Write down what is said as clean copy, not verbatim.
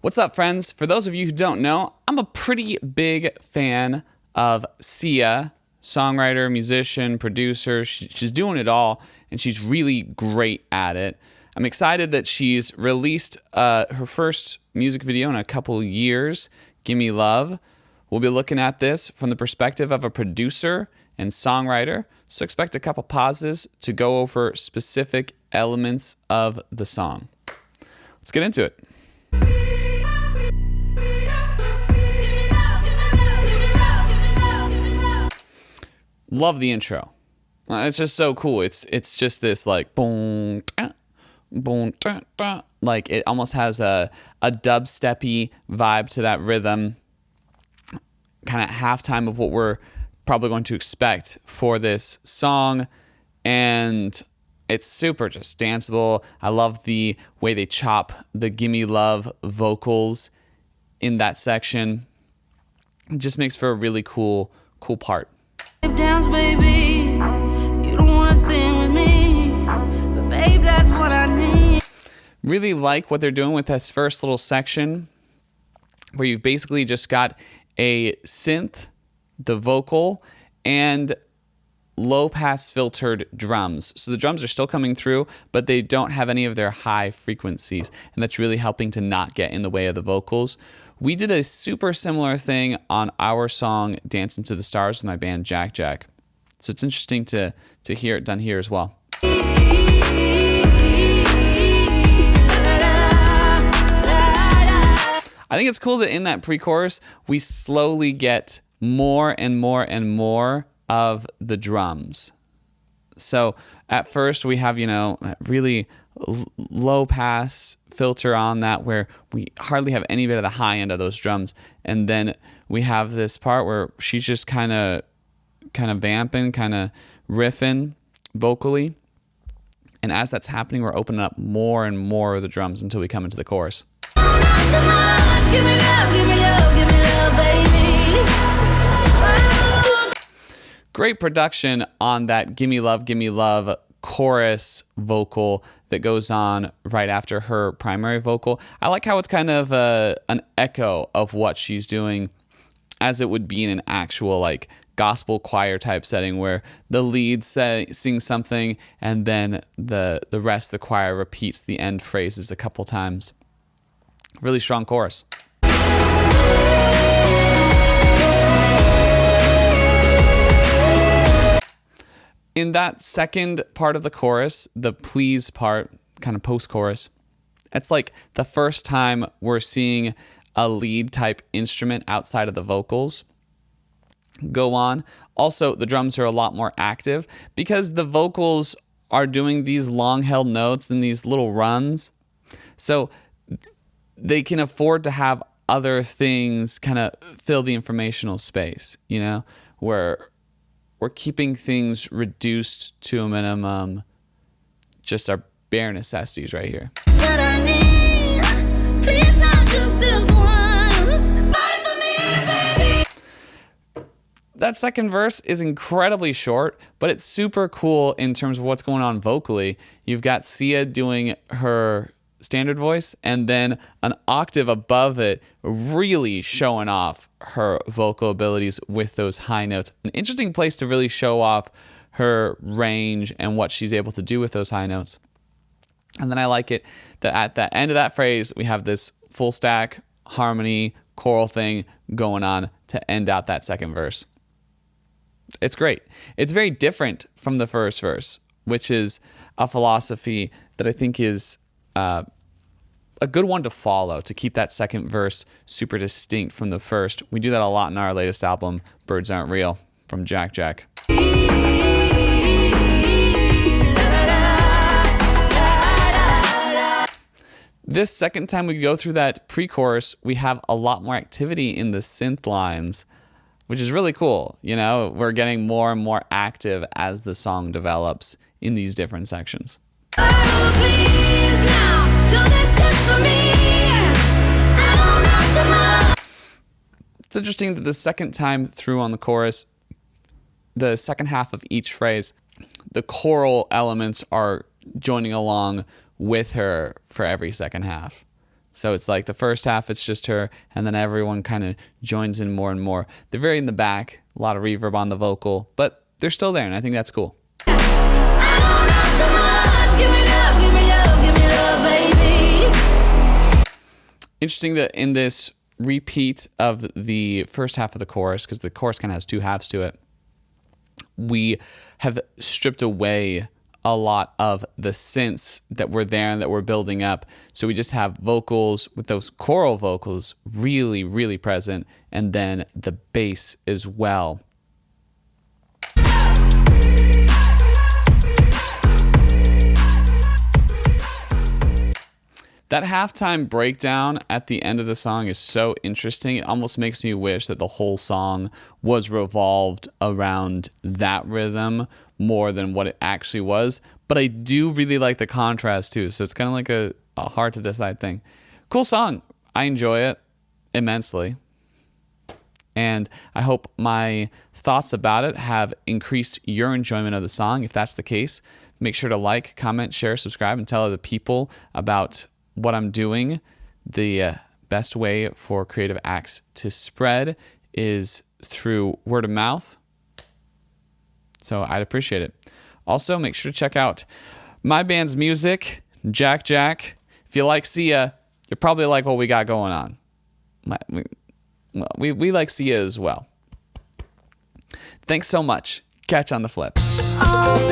What's up, friends? For those of you who don't know, I'm a pretty big fan of SIA, songwriter, musician, producer. She's doing it all, and she's really great at it. I'm excited that she's released her first music video in a couple years, Gimme Love. We'll be looking at this from the perspective of a producer and songwriter, so expect a couple pauses to go over specific elements of the song. Let's get into it. Love the intro. It's just so cool. It's just this like boom, boom, like it almost has a dubsteppy vibe to that rhythm. Kind of halftime of what we're probably going to expect for this song, and it's super just danceable. I love the way they chop the Gimme Love vocals in that section. It just makes for a really cool part. Dance, baby. You don't want to sing with me, but babe, that's what I need. Really like what they're doing with this first little section, where you've basically just got a synth, the vocal, and low-pass filtered drums. So the drums are still coming through, but they don't have any of their high frequencies, and that's really helping to not get in the way of the vocals. We did a super similar thing on our song Dancing to the Stars with my band Jack Jack. So it's interesting to hear it done here as well. I think it's cool that in that pre-chorus, we slowly get more and more and more of the drums. So at first we have, that really low pass filter on that where we hardly have any bit of the high end of those drums. And then we have this part where she's just kind of vamping, kind of riffing vocally. And as that's happening, we're opening up more and more of the drums until we come into the chorus. Give me love, give me love, give me love, baby. Great production on that Gimme Love chorus vocal that goes on right after her primary vocal. I like how it's kind of an echo of what she's doing as it would be in an actual like gospel choir type setting where the lead sings something and then the rest of the choir repeats the end phrases a couple times. Really strong chorus. In that second part of the chorus, the please part, kind of post-chorus, it's like the first time we're seeing a lead type instrument outside of the vocals go on. Also, the drums are a lot more active because the vocals are doing these long held notes and these little runs. So they can afford to have other things kind of fill the informational space, where we're keeping things reduced to a minimum, just our bare necessities right here. That's what I need. Please, not just this once. Fight for me, baby. That second verse is incredibly short, but it's super cool in terms of what's going on vocally. You've got Sia doing her standard voice and then an octave above it really showing off her vocal abilities with those high notes. An interesting place to really show off her range and what she's able to do with those high notes. And then I like it that at the end of that phrase, we have this full stack harmony choral thing going on to end out that second verse. It's great. It's very different from the first verse, which is a philosophy that I think is a good one to follow, to keep that second verse super distinct from the first. We do that a lot in our latest album, Birds Aren't Real, from Jack Jack. This second time we go through that pre-chorus, we have a lot more activity in the synth lines, which is really cool. We're getting more and more active as the song develops in these different sections. Oh, please now, do this just for me. I don't have to more. It's interesting that the second time through on the chorus, the second half of each phrase, the choral elements are joining along with her for every second half. So it's like the first half, it's just her, and then everyone kind of joins in more and more. They're very in the back, a lot of reverb on the vocal, but they're still there, and I think that's cool. I don't ask so much. Give me love, give me love, give me love, baby. Interesting that in this repeat of the first half of the chorus, because the chorus kind of has two halves to it, we have stripped away a lot of the synths that were there and that were building up. So we just have vocals with those choral vocals really, really present, and then the bass as well. That halftime breakdown at the end of the song is so interesting. It almost makes me wish that the whole song was revolved around that rhythm more than what it actually was. But I do really like the contrast too. So it's kind of like a hard to decide thing. Cool song. I enjoy it immensely. And I hope my thoughts about it have increased your enjoyment of the song. If that's the case, make sure to like, comment, share, subscribe, and tell other people about what I'm doing. The best way for creative acts to spread is through word of mouth. So I'd appreciate it. Also, make sure to check out my band's music, Jack Jack. If you like SIA, you probably like what we got going on. We like SIA as well. Thanks so much. Catch you on the flip. Oh,